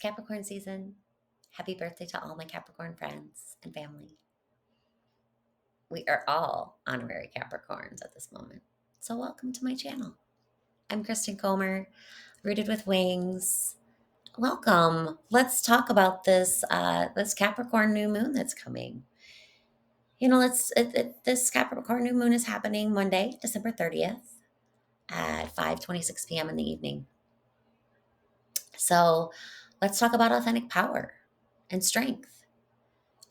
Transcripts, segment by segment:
It's Capricorn season. Happy birthday to all my Capricorn friends and family. We are all honorary Capricorns at this moment. So, welcome to my channel. I'm Kristen Comer, rooted with wings. Welcome. Let's talk about this Capricorn new moon that's coming. This Capricorn new moon is happening Monday, December 30th at 5:26 p.m. in the evening. So, let's talk about authentic power and strength.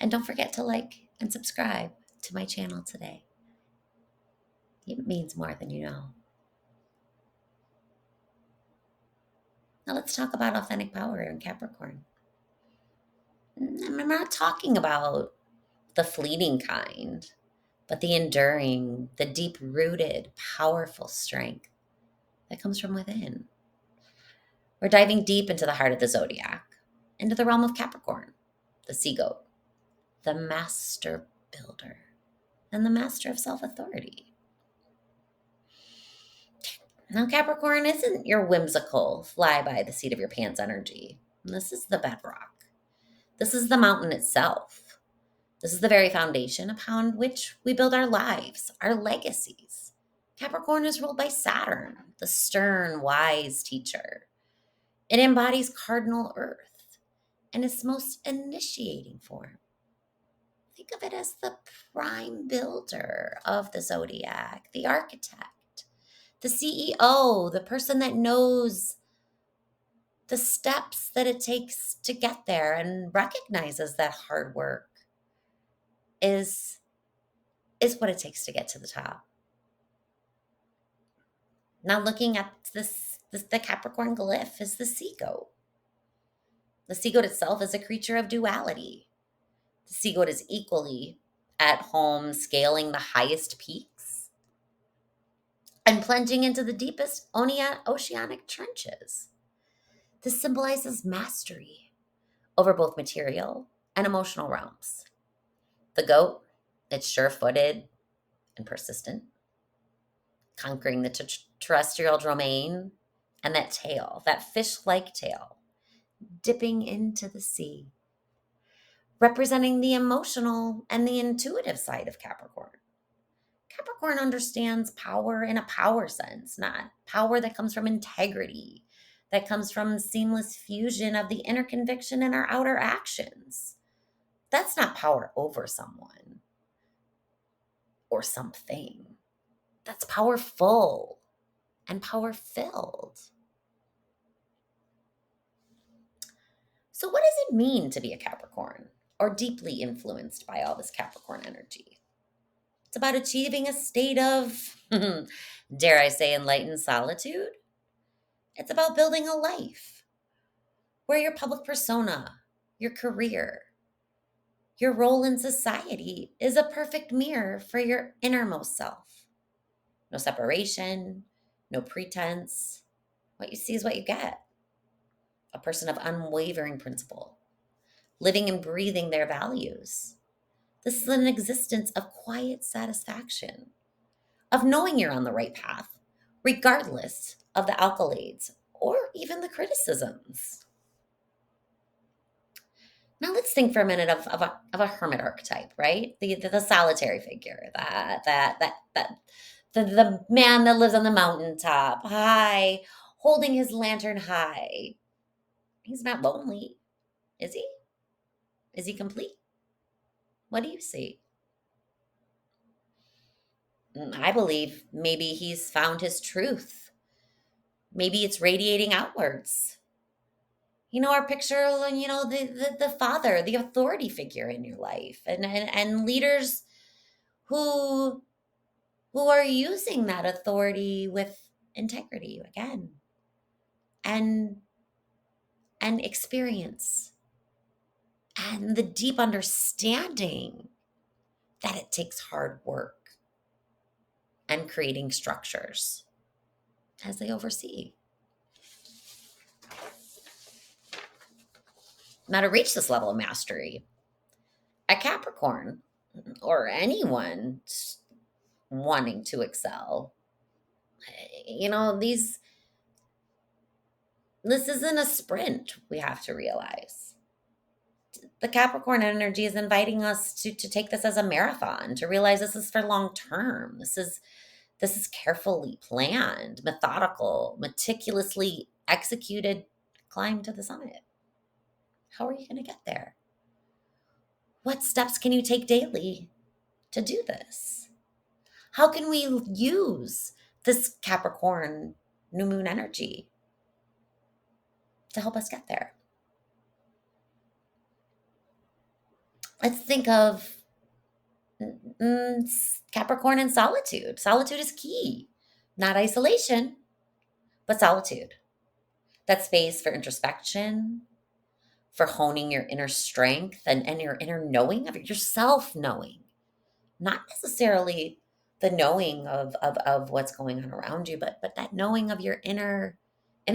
And don't forget to like and subscribe to my channel today. It means more than you know. Now let's talk about authentic power in Capricorn. I'm not talking about the fleeting kind, but the enduring, the deep rooted, powerful strength that comes from within. We're diving deep into the heart of the zodiac, into the realm of Capricorn, the sea goat, the master builder, and the master of self authority. Now, Capricorn isn't your whimsical, fly by the seat of your pants energy. This is the bedrock. This is the mountain itself. This is the very foundation upon which we build our lives, our legacies. Capricorn is ruled by Saturn, the stern, wise teacher. It embodies cardinal earth in its most initiating form. Think of it as the prime builder of the zodiac, the architect, the CEO, the person that knows the steps that it takes to get there and recognizes that hard work is what it takes to get to the top. Now looking at the Capricorn glyph is the sea goat. The sea goat itself is a creature of duality. The sea goat is equally at home scaling the highest peaks and plunging into the deepest oceanic trenches. This symbolizes mastery over both material and emotional realms. The goat, it's sure-footed and persistent, conquering the terrestrial domain, and that tail, that fish-like tail, dipping into the sea, representing the emotional and the intuitive side of Capricorn. Capricorn understands power in a power sense, not power that comes from integrity, that comes from seamless fusion of the inner conviction and our outer actions. That's not power over someone or something. That's powerful and power filled. So, what does it mean to be a Capricorn or deeply influenced by all this Capricorn energy? It's about achieving a state of, dare I say, enlightened solitude. It's about building a life where your public persona, your career, your role in society is a perfect mirror for your innermost self. No separation, no pretense. What you see is what you get. A person of unwavering principle, living and breathing their values. This is an existence of quiet satisfaction, of knowing you're on the right path, regardless of the accolades or even the criticisms. Now let's think for a minute of a hermit archetype, right? The solitary figure, the man that lives on the mountaintop, high, holding his lantern high. He's not lonely, is he? Is he complete? What do you see? I believe maybe he's found his truth. Maybe it's radiating outwards. Our picture, the father, the authority figure in your life, and leaders who are using that authority with integrity again, and experience, and the deep understanding that it takes hard work and creating structures as they oversee. Now, to reach this level of mastery, a Capricorn or anyone wanting to excel, these This isn't a sprint, we have to realize. The Capricorn energy is inviting us to take this as a marathon, to realize this is for long term. This is carefully planned, methodical, meticulously executed climb to the summit. How are you going to get there? What steps can you take daily to do this? How can we use this Capricorn new moon energy to help us get there? Let's think of Capricorn and solitude. Solitude is key, not isolation, but solitude. That space for introspection, for honing your inner strength and your inner knowing of yourself knowing, not necessarily the knowing of what's going on around you, but that knowing of your inner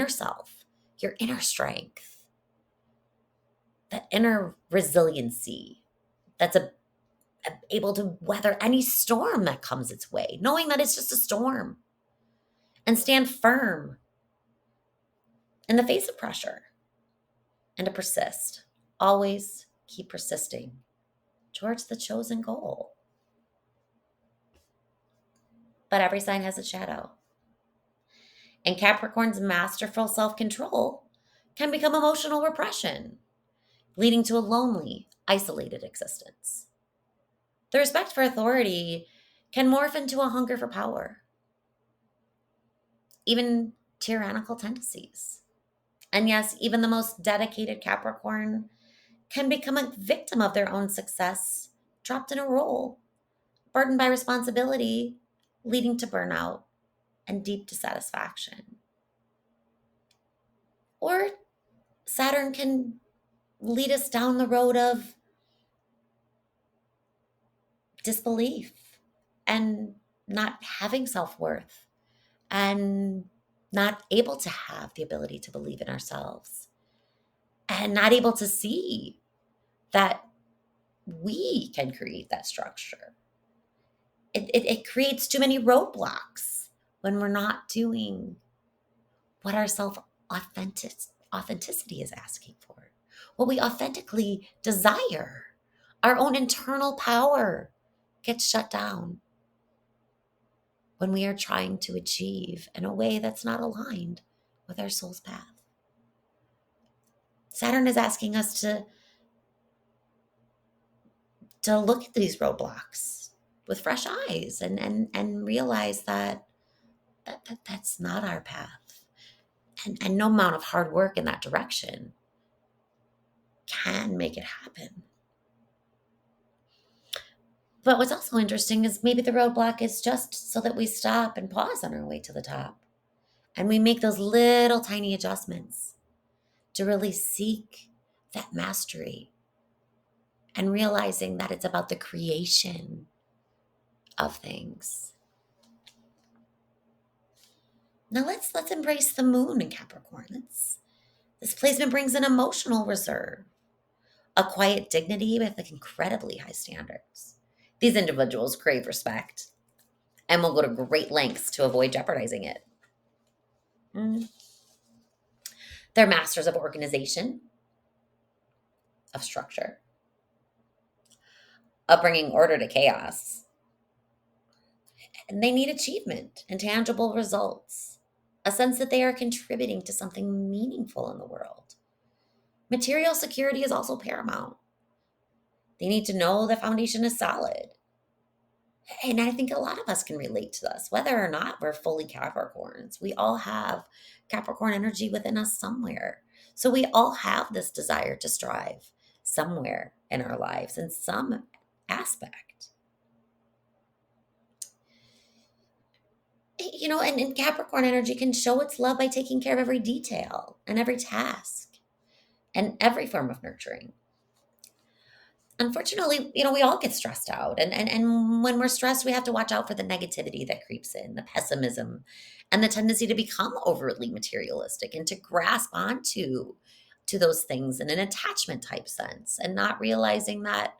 self, your inner strength, that inner resiliency that's able to weather any storm that comes its way, knowing that it's just a storm and stand firm in the face of pressure and to persist. Always keep persisting towards the chosen goal. But every sign has a shadow. And Capricorn's masterful self control can become emotional repression, leading to a lonely, isolated existence. The respect for authority can morph into a hunger for power, even tyrannical tendencies. And yes, even the most dedicated Capricorn can become a victim of their own success, trapped in a role, burdened by responsibility, leading to burnout and deep dissatisfaction. Or Saturn can lead us down the road of disbelief and not having self worth and not able to have the ability to believe in ourselves and not able to see that we can create that structure. It creates too many roadblocks when we're not doing what our authenticity is asking for, what we authentically desire. Our own internal power gets shut down when we are trying to achieve in a way that's not aligned with our soul's path. Saturn is asking us to look at these roadblocks with fresh eyes and realize that's not our path. And no amount of hard work in that direction can make it happen. But what's also interesting is maybe the roadblock is just so that we stop and pause on our way to the top. And we make those little tiny adjustments to really seek that mastery and realizing that it's about the creation of things. Now let's embrace the moon in Capricorn. This placement brings an emotional reserve, a quiet dignity with like incredibly high standards. These individuals crave respect and will go to great lengths to avoid jeopardizing it. Mm. They're masters of organization, of structure, of bringing order to chaos. And they need achievement and tangible results, a sense that they are contributing to something meaningful in the world. Material security is also paramount. They need to know the foundation is solid. And I think a lot of us can relate to this, whether or not we're fully Capricorns. We all have Capricorn energy within us somewhere. So we all have this desire to strive somewhere in our lives in some aspect. And Capricorn energy can show its love by taking care of every detail and every task and every form of nurturing. Unfortunately, we all get stressed out. And when we're stressed, we have to watch out for the negativity that creeps in, the pessimism, and the tendency to become overly materialistic and to grasp onto to those things in an attachment type sense and not realizing that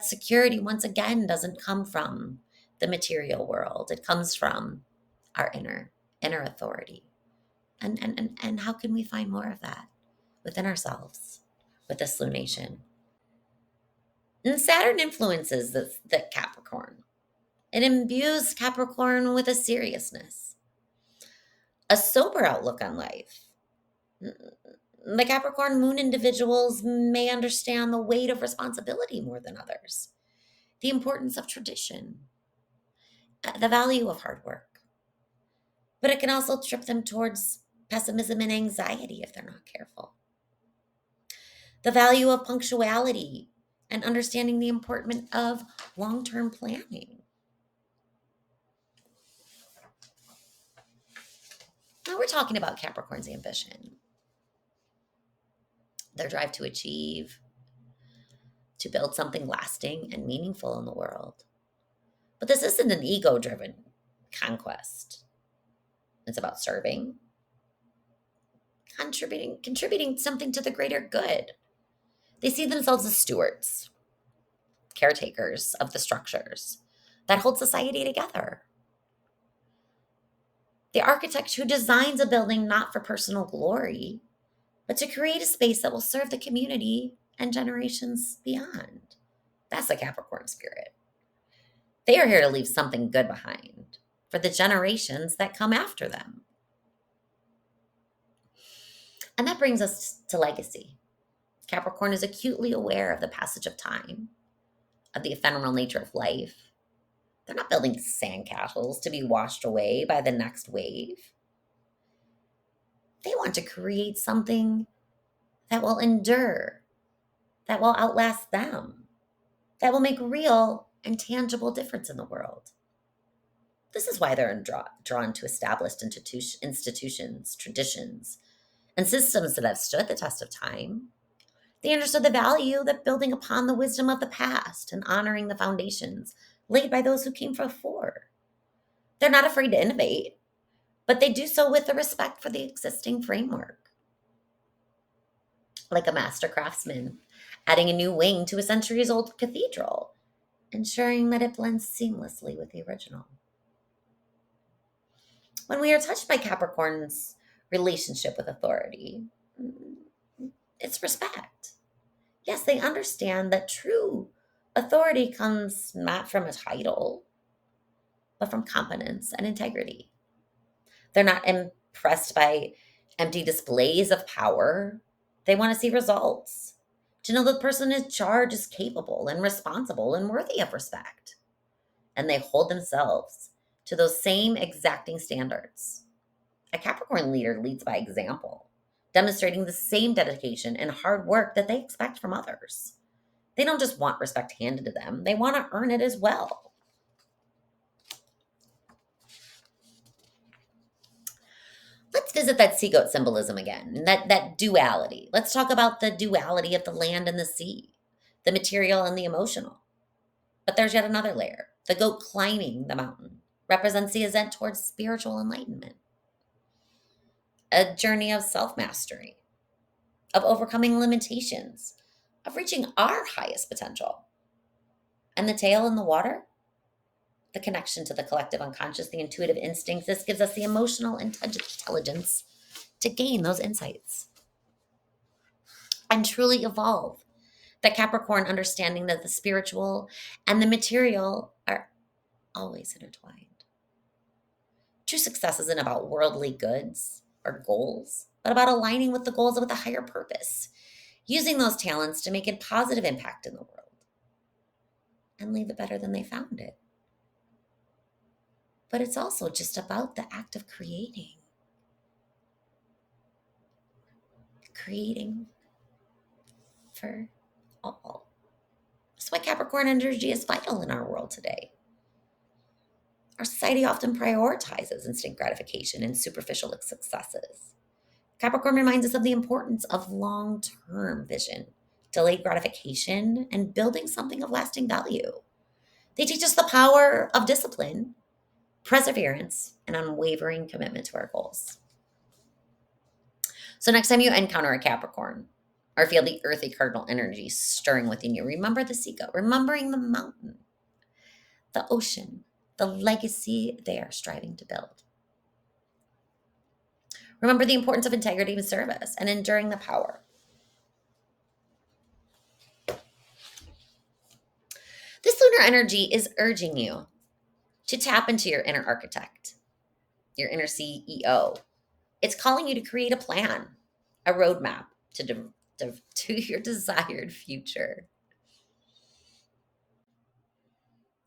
security once again doesn't come from the material world. It comes from our inner authority, And how can we find more of that within ourselves with this lunation? And Saturn influences the Capricorn. It imbues Capricorn with a seriousness, a sober outlook on life. The Capricorn moon individuals may understand the weight of responsibility more than others, the importance of tradition, the value of hard work. But it can also trip them towards pessimism and anxiety if they're not careful. The value of punctuality and understanding the importance of long term planning. Now we're talking about Capricorn's ambition, their drive to achieve, to build something lasting and meaningful in the world. But this isn't an ego driven conquest. It's about serving, contributing something to the greater good. They see themselves as stewards, caretakers of the structures that hold society together. The architect who designs a building not for personal glory, but to create a space that will serve the community and generations beyond. That's the Capricorn spirit. They are here to leave something good behind for the generations that come after them. And that brings us to legacy. Capricorn is acutely aware of the passage of time, of the ephemeral nature of life. They're not building sandcastles to be washed away by the next wave. They want to create something that will endure, that will outlast them, that will make real and tangible difference in the world. This is why they're drawn to established institutions, traditions, and systems that have stood the test of time. They understood the value that building upon the wisdom of the past and honoring the foundations laid by those who came before. They're not afraid to innovate, but they do so with a respect for the existing framework. Like a master craftsman, adding a new wing to a centuries old cathedral, ensuring that it blends seamlessly with the original. When we are touched by Capricorn's relationship with authority, it's respect. Yes, they understand that true authority comes not from a title, but from competence and integrity. They're not impressed by empty displays of power. They want to see results, to know the person in charge is capable and responsible and worthy of respect. And they hold themselves to those same exacting standards. A Capricorn leader leads by example, demonstrating the same dedication and hard work that they expect from others. They don't just want respect handed to them, they want to earn it as well. Let's visit that sea goat symbolism again, that duality. Let's talk about the duality of the land and the sea, the material and the emotional. But there's yet another layer. The goat climbing the mountain represents the ascent towards spiritual enlightenment, a journey of self mastery, of overcoming limitations, of reaching our highest potential. And the tail in the water, the connection to the collective unconscious, the intuitive instincts. This gives us the emotional intelligence to gain those insights and truly evolve. The Capricorn understanding that the spiritual and the material are always intertwined. True success isn't about worldly goods or goals, but about aligning with the goals with a higher purpose, using those talents to make a positive impact in the world and leave it better than they found it. But it's also just about the act of creating for all. That's why Capricorn energy is vital in our world today. Our society often prioritizes instant gratification and superficial successes. Capricorn reminds us of the importance of long-term vision, delayed gratification, and building something of lasting value. They teach us the power of discipline, perseverance, and unwavering commitment to our goals. So next time you encounter a Capricorn or feel the earthy cardinal energy stirring within you, remember the sea goat, remembering the mountain, the ocean, the legacy they are striving to build. Remember the importance of integrity and service and enduring the power. This lunar energy is urging you to tap into your inner architect, your inner CEO. It's calling you to create a plan, a roadmap to your desired future.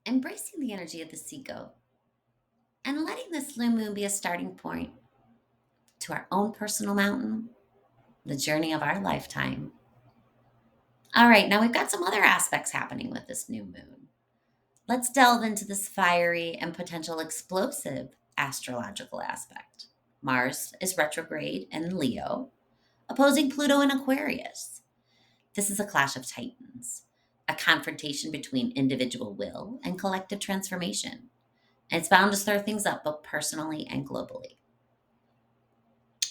Embracing the energy of the seagoat and letting this new moon be a starting point to our own personal mountain, the journey of our lifetime. All right, now we've got some other aspects happening with this new moon. Let's delve into this fiery and potential explosive astrological aspect. Mars is retrograde in Leo, opposing Pluto in Aquarius. This is a clash of titans, a confrontation between individual will and collective transformation. And it's bound to stir things up both personally and globally.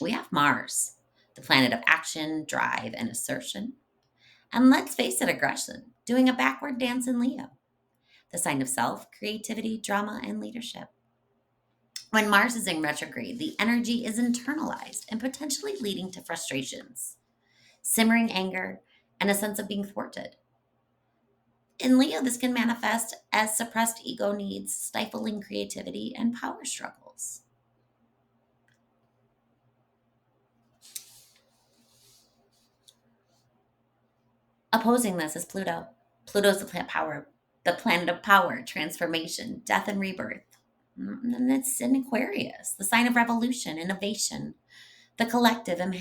We have Mars, the planet of action, drive, and assertion. And let's face it, aggression, doing a backward dance in Leo, the sign of self, creativity, drama, and leadership. When Mars is in retrograde, the energy is internalized and potentially leading to frustrations, simmering anger, and a sense of being thwarted. In Leo, this can manifest as suppressed ego needs, stifling creativity, and power struggles. Opposing this is Pluto. Pluto's the planet of power, transformation, death, and rebirth. And it's in Aquarius, the sign of revolution, innovation, the collective, and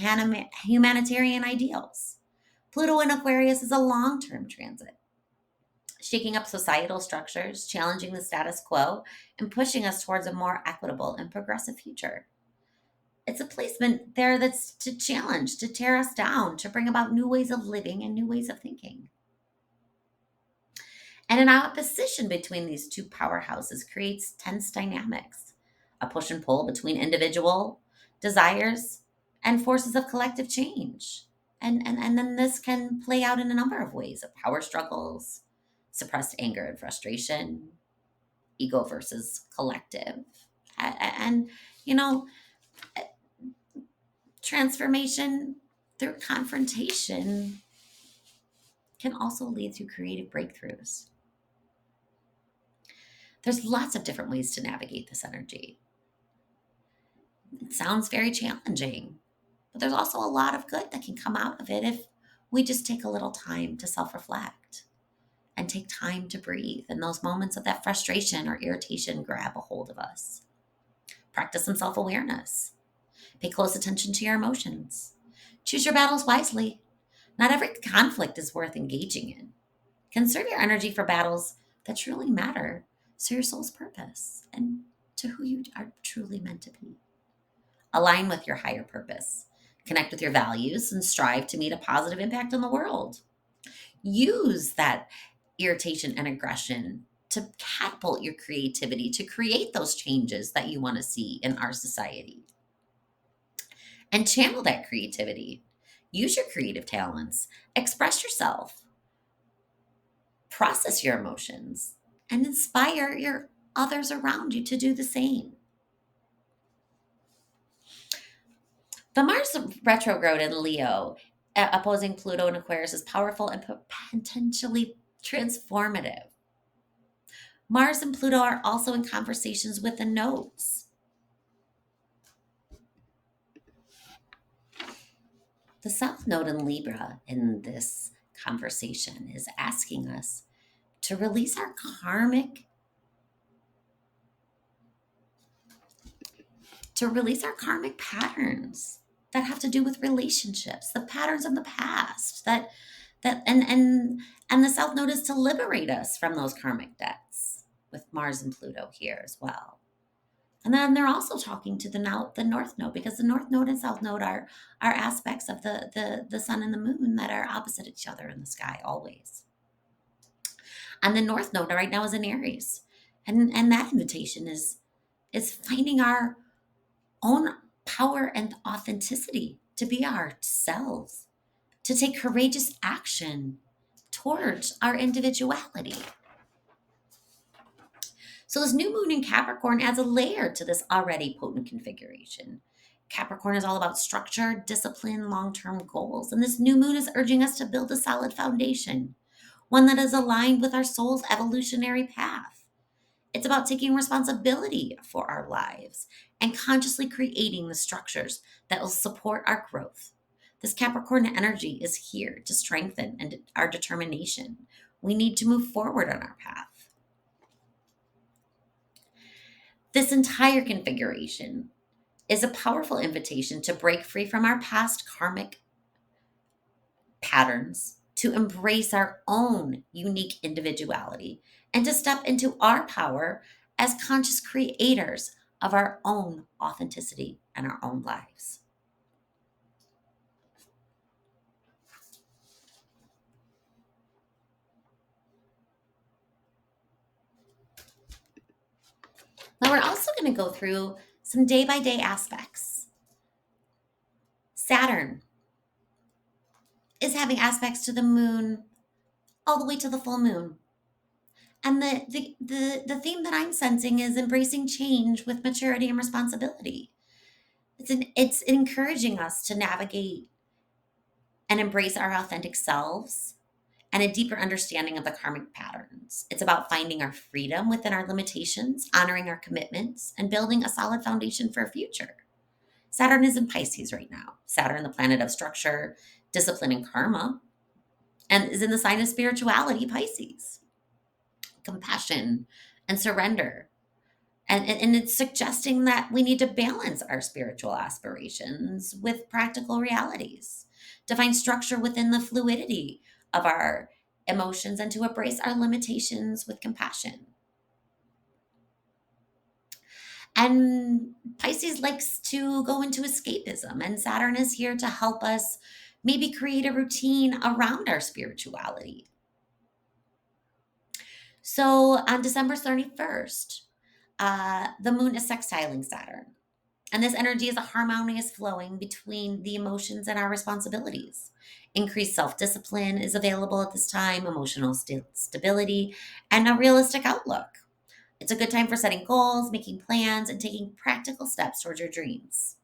humanitarian ideals. Pluto in Aquarius is a long term transit, shaking up societal structures, challenging the status quo, and pushing us towards a more equitable and progressive future. It's a placement there that's to challenge, to tear us down, to bring about new ways of living and new ways of thinking. And an opposition between these two powerhouses creates tense dynamics, a push and pull between individual desires and forces of collective change. And then this can play out in a number of ways of power struggles, suppressed anger and frustration, ego versus collective. And, you know, transformation through confrontation can also lead to creative breakthroughs. There's lots of different ways to navigate this energy. It sounds very challenging, but there's also a lot of good that can come out of it if we just take a little time to self reflect and take time to breathe. And those moments of that frustration or irritation grab a hold of us. Practice some self awareness. Pay close attention to your emotions. Choose your battles wisely. Not every conflict is worth engaging in. Conserve your energy for battles that truly matter to your soul's purpose and to who you are truly meant to be. Align with your higher purpose. Connect with your values and strive to meet a positive impact on the world. Use that irritation and aggression to catapult your creativity, to create those changes that you want to see in our society. And channel that creativity. Use your creative talents. Express yourself. Process your emotions and inspire your others around you to do the same. The Mars retrograde in Leo, opposing Pluto in Aquarius, is powerful and potentially transformative. Mars and Pluto are also in conversations with the nodes. The South Node in Libra in this conversation is asking us to release our karmic patterns that have to do with relationships, the patterns of the past and the South Node is to liberate us from those karmic debts with Mars and Pluto here as well. And then they're also talking to the North Node, because the North Node and South Node are aspects of the sun and the moon that are opposite each other in the sky always. And the North Node right now is in Aries. And that invitation is finding our own power and authenticity, to be ourselves, to take courageous action towards our individuality. So this new moon in Capricorn adds a layer to this already potent configuration. Capricorn is all about structure, discipline, long-term goals. And this new moon is urging us to build a solid foundation, one that is aligned with our soul's evolutionary path. It's about taking responsibility for our lives and consciously creating the structures that will support our growth. This Capricorn energy is here to strengthen our determination. We need to move forward on our path. This entire configuration is a powerful invitation to break free from our past karmic patterns, to embrace our own unique individuality, and to step into our power as conscious creators of our own authenticity and our own lives. Now, we're also going to go through some day by day aspects. Saturn is having aspects to the moon all the way to the full moon. And the theme that I'm sensing is embracing change with maturity and responsibility. It's encouraging us to navigate and embrace our authentic selves and a deeper understanding of the karmic patterns. It's about finding our freedom within our limitations, honoring our commitments, and building a solid foundation for a future. Saturn is in Pisces right now. Saturn, the planet of structure, discipline, and karma, and is in the sign of spirituality, Pisces, compassion, and surrender. And it's suggesting that we need to balance our spiritual aspirations with practical realities, to find structure within the fluidity of our emotions, and to embrace our limitations with compassion. And Pisces likes to go into escapism, and Saturn is here to help us maybe create a routine around our spirituality. So on December 31st, the moon is sextiling Saturn. And this energy is a harmonious flowing between the emotions and our responsibilities. Increased self discipline is available at this time, emotional stability, and a realistic outlook. It's a good time for setting goals, making plans, and taking practical steps towards your dreams.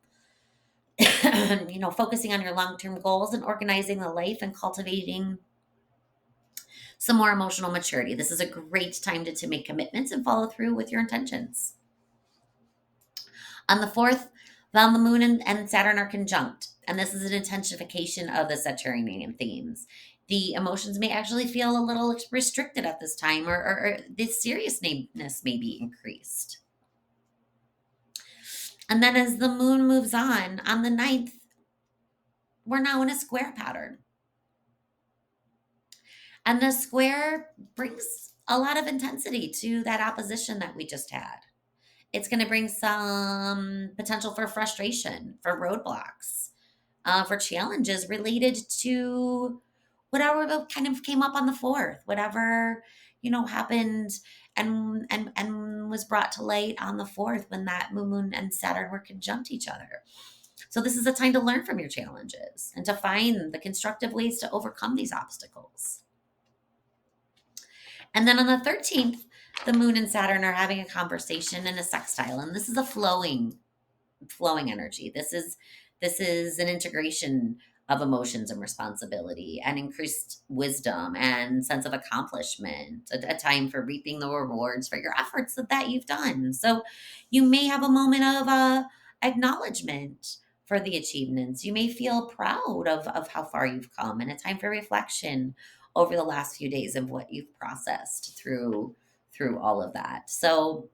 Focusing on your long term goals and organizing the life and cultivating some more emotional maturity. This is a great time to make commitments and follow through with your intentions. On the 4th, the moon and Saturn are conjunct, and this is an intensification of the Saturnian themes. The emotions may actually feel a little restricted at this time, or the seriousness may be increased. And then as the moon moves on the 9th, we're now in a square pattern. And the square brings a lot of intensity to that opposition that we just had. It's going to bring some potential for frustration, for roadblocks, for challenges related to whatever kind of came up on the 4th, whatever happened and was brought to light on the 4th when that moon and Saturn were conjunct each other. So this is a time to learn from your challenges and to find the constructive ways to overcome these obstacles. And then on the 13th, the moon and Saturn are having a conversation in a sextile, and this is a flowing energy. This is an integration of emotions and responsibility and increased wisdom and sense of accomplishment, a time for reaping the rewards for your efforts that you've done. So you may have a moment of acknowledgement for the achievements. You may feel proud of how far you've come, and a time for reflection over the last few days of what you've processed through all of that. So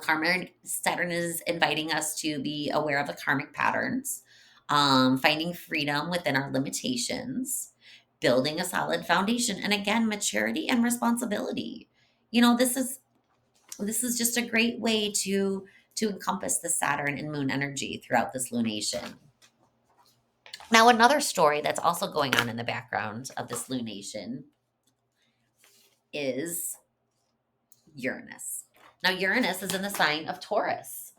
karma, Saturn is inviting us to be aware of the karmic patterns, finding freedom within our limitations, building a solid foundation, and again, maturity and responsibility. This is just a great way to encompass the Saturn and moon energy throughout this lunation. Now, another story that's also going on in the background of this lunation is Uranus. Now, Uranus is in the sign of Taurus.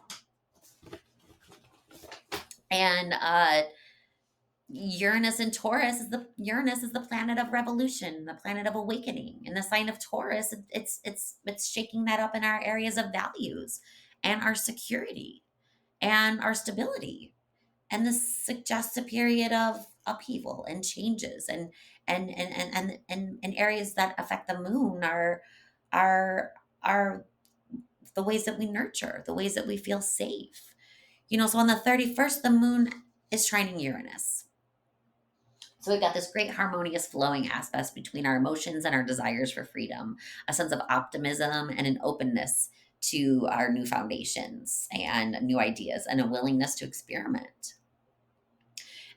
And Uranus in Taurus is the planet of revolution, the planet of awakening. In the sign of Taurus, it's shaking that up in our areas of values and our security. and our stability. And this suggests a period of upheaval and changes, and areas that affect the moon are are the ways that we nurture, the ways that we feel safe. So on the 31st, the moon is trining Uranus. So we've got this great harmonious flowing aspect between our emotions and our desires for freedom, a sense of optimism and an openness to our new foundations and new ideas, and a willingness to experiment.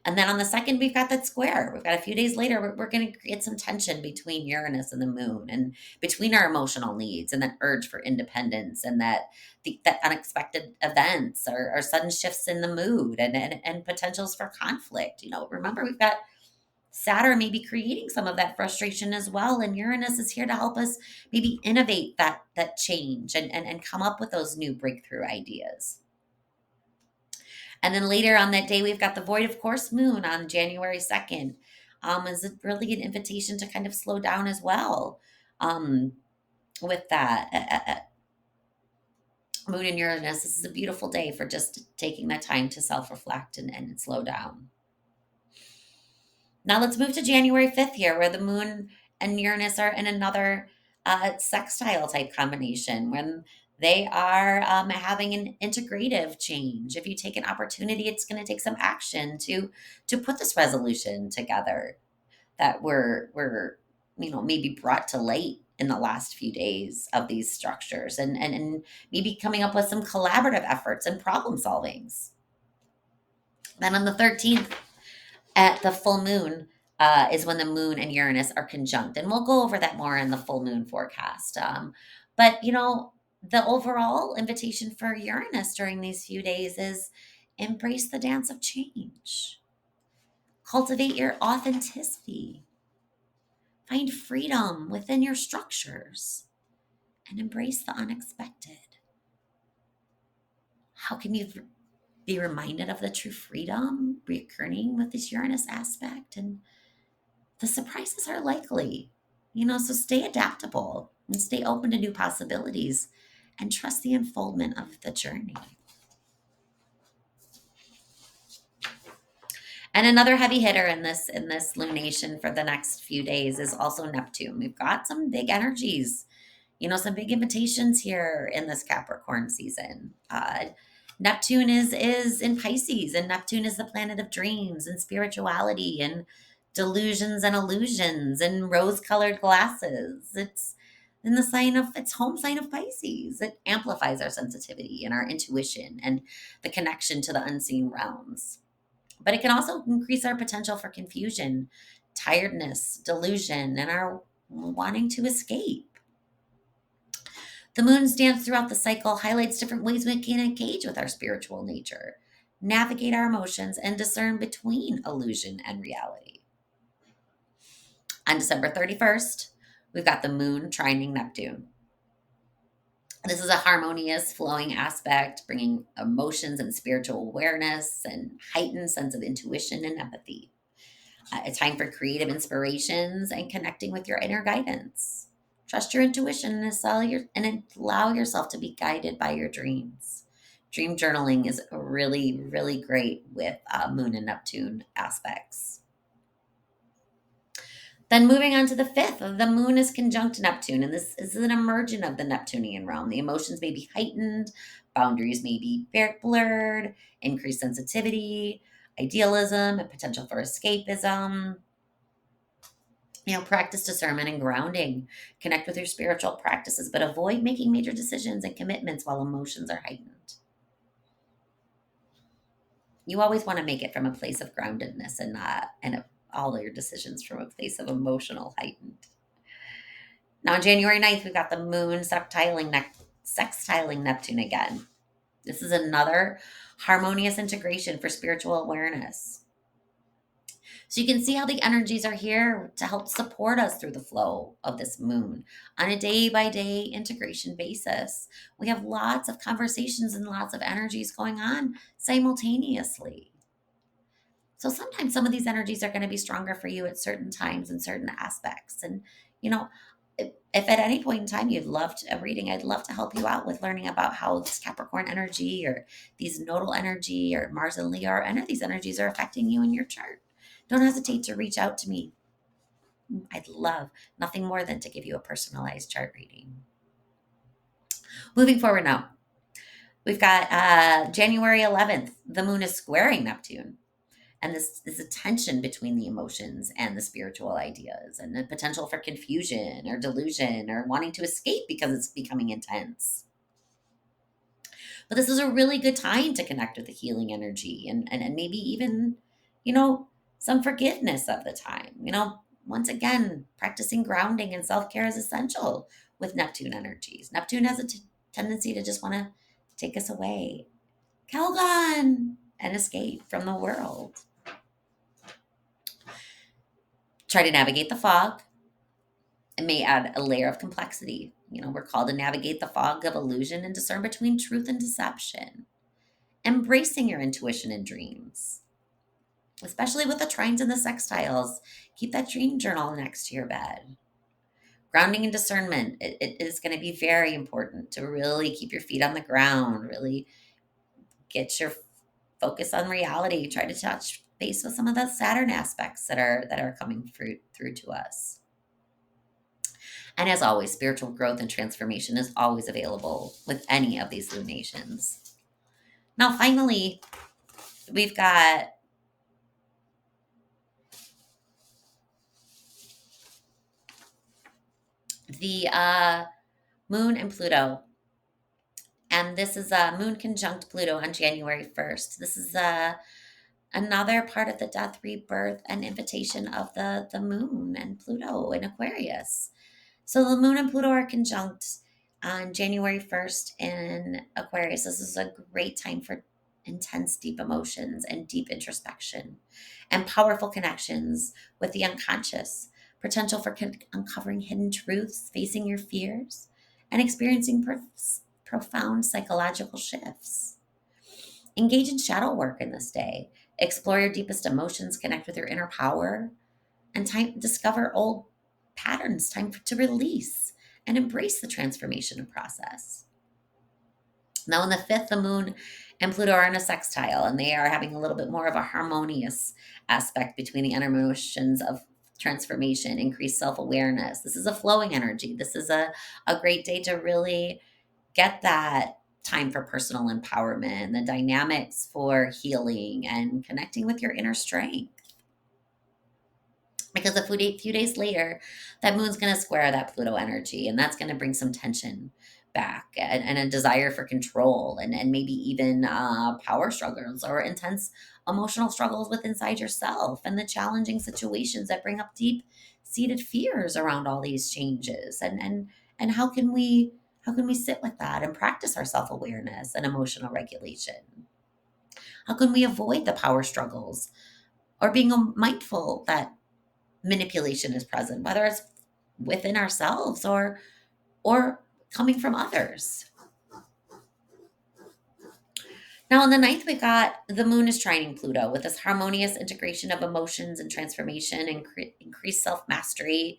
And then on the second, we've got that square. We've got a few days later, we're going to create some tension between Uranus and the moon, and between our emotional needs and that urge for independence, and that unexpected events or sudden shifts in the mood, and potentials for conflict. Remember, we've got Saturn maybe creating some of that frustration as well. And Uranus is here to help us maybe innovate that change, and come up with those new breakthrough ideas. And then later on that day, we've got the void of course moon on January 2nd. Is it really an invitation to kind of slow down as well? Um, with that moon in Uranus, this is a beautiful day for just taking that time to self reflect and slow down. Now let's move to January 5th here, where the moon and Uranus are in another sextile type combination, when they are having an integrative change. If you take an opportunity, it's going to take some action to put this resolution together that we're maybe brought to light in the last few days of these structures, and maybe coming up with some collaborative efforts and problem solvings. Then on the 13th, at the full moon, is when the moon and Uranus are conjunct. And we'll go over that more in the full moon forecast. But, the overall invitation for Uranus during these few days is embrace the dance of change, cultivate your authenticity, find freedom within your structures, and embrace the unexpected. How can you be reminded of the true freedom recurring with this Uranus aspect? And the surprises are likely. So stay adaptable and stay open to new possibilities, and trust the unfoldment of the journey. And another heavy hitter in this lunation for the next few days is also Neptune. We've got some big energies, some big invitations here in this Capricorn season. Neptune is in Pisces, and Neptune is the planet of dreams and spirituality and delusions and illusions and rose-colored glasses. It's in its home sign of Pisces. It amplifies our sensitivity and our intuition and the connection to the unseen realms. But it can also increase our potential for confusion, tiredness, delusion, and our wanting to escape. The moon's dance throughout the cycle highlights different ways we can engage with our spiritual nature, navigate our emotions, and discern between illusion and reality. On December 31st, we've got the moon trining Neptune. This is a harmonious, flowing aspect, bringing emotions and spiritual awareness and heightened sense of intuition and empathy. A time for creative inspirations and connecting with your inner guidance. Trust your intuition and allow yourself to be guided by your dreams. Dream journaling is really, really great with Moon and Neptune aspects. Then moving on to the 5th, the moon is conjunct Neptune, and this is an emergent of the Neptunian realm. The emotions may be heightened, boundaries may be blurred, increased sensitivity, idealism, and potential for escapism. Practice discernment and grounding. Connect with your spiritual practices, but avoid making major decisions and commitments while emotions are heightened. You always want to make it from a place of groundedness, and not all your decisions from a place of emotional heightened. Now, on January 9th, we've got the moon sextiling Neptune again. This is another harmonious integration for spiritual awareness. So you can see how the energies are here to help support us through the flow of this moon on a day-by-day integration basis. We have lots of conversations and lots of energies going on simultaneously. So sometimes some of these energies are going to be stronger for you at certain times and certain aspects. And, if at any point in time you'd loved a reading, I'd love to help you out with learning about how this Capricorn energy or these nodal energy or Mars and Leo or any of these energies are affecting you in your chart. Don't hesitate to reach out to me. I'd love nothing more than to give you a personalized chart reading. Moving forward now, we've got January 11th. The moon is squaring Neptune. And this is a tension between the emotions and the spiritual ideas, and the potential for confusion or delusion or wanting to escape because it's becoming intense. But this is a really good time to connect with the healing energy, and maybe even, you know, some forgiveness of the time. Once again, practicing grounding and self care is essential with Neptune energies. Neptune has a tendency to just want to take us away, Calgon, and escape from the world. Try to navigate the fog. It may add a layer of complexity. We're called to navigate the fog of illusion and discern between truth and deception. Embracing your intuition and dreams, especially with the trines and the sextiles. Keep that dream journal next to your bed. Grounding and discernment, it is going to be very important to really keep your feet on the ground, really get your focus on reality. Try to touch base with some of the Saturn aspects that are coming through to us. And as always, spiritual growth and transformation is always available with any of these lunations. Now, finally, we've got the Moon and Pluto. And this is a Moon conjunct Pluto on January 1st. This is another part of the death, rebirth, and invitation of the Moon and Pluto in Aquarius. So the Moon and Pluto are conjunct on January 1st in Aquarius. This is a great time for intense, deep emotions and deep introspection and powerful connections with the unconscious, potential for uncovering hidden truths, facing your fears, and experiencing profound psychological shifts. Engage in shadow work in this day. Explore your deepest emotions, connect with your inner power, and discover old patterns. Time to release and embrace the transformation process. Now, in the 5th, the Moon and Pluto are in a sextile, and they are having a little bit more of a harmonious aspect between the inner emotions of transformation, increased self-awareness. This is a flowing energy. This is a great day to really get that time for personal empowerment, the dynamics for healing and connecting with your inner strength. Because a few days later, that moon's going to square that Pluto energy, and that's going to bring some tension back, and a desire for control, and maybe even power struggles or intense emotional struggles with inside yourself, and the challenging situations that bring up deep seated fears around all these changes. And how can we sit with that and practice our self-awareness and emotional regulation? How can we avoid the power struggles, or being mindful that manipulation is present, whether it's within ourselves or coming from others? Now, on the 9th, we've got the moon is trining Pluto with this harmonious integration of emotions and transformation and increased self mastery.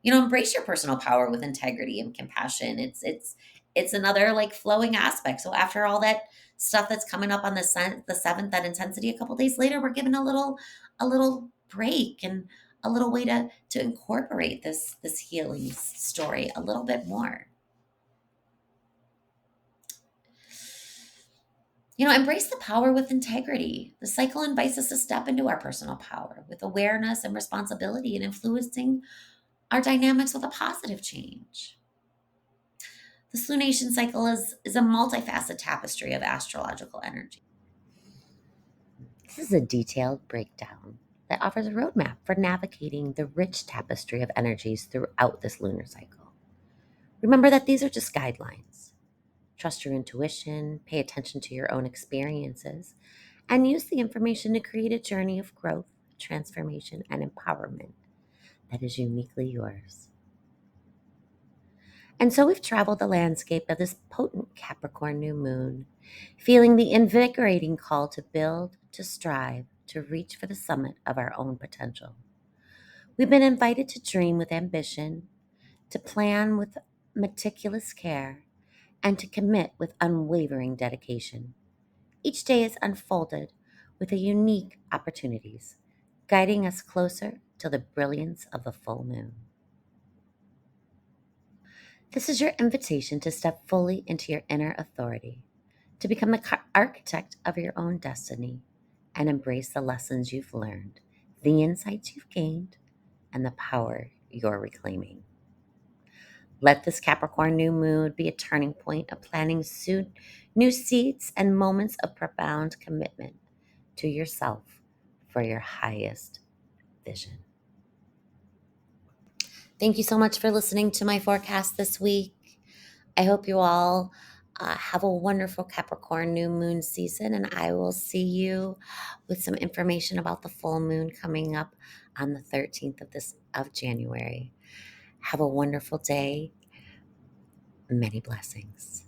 Embrace your personal power with integrity and compassion. It's another like flowing aspect. So after all that stuff that's coming up on the 7th, that intensity, a couple days later, we're given a little break and a little way to incorporate this healing story a little bit more. Embrace the power with integrity. The cycle invites us to step into our personal power with awareness and responsibility, and influencing our dynamics with a positive change. The lunation cycle is a multifaceted tapestry of astrological energy. This is a detailed breakdown that offers a roadmap for navigating the rich tapestry of energies throughout this lunar cycle. Remember that these are just guidelines. Trust your intuition, pay attention to your own experiences, and use the information to create a journey of growth, transformation, and empowerment that is uniquely yours. And so we've traveled the landscape of this potent Capricorn new moon, feeling the invigorating call to build, to strive, to reach for the summit of our own potential. We've been invited to dream with ambition, to plan with meticulous care, and to commit with unwavering dedication. Each day is unfolded with a unique opportunities, guiding us closer to the brilliance of the full moon. This is your invitation to step fully into your inner authority, to become the architect of your own destiny, and embrace the lessons you've learned, the insights you've gained, and the power you're reclaiming. Let this Capricorn new moon be a turning point of planting new seeds and moments of profound commitment to yourself for your highest vision. Thank you so much for listening to my forecast this week. I hope you all have a wonderful Capricorn new moon season, and I will see you with some information about the full moon coming up on the 13th of January. Have a wonderful day. Many blessings.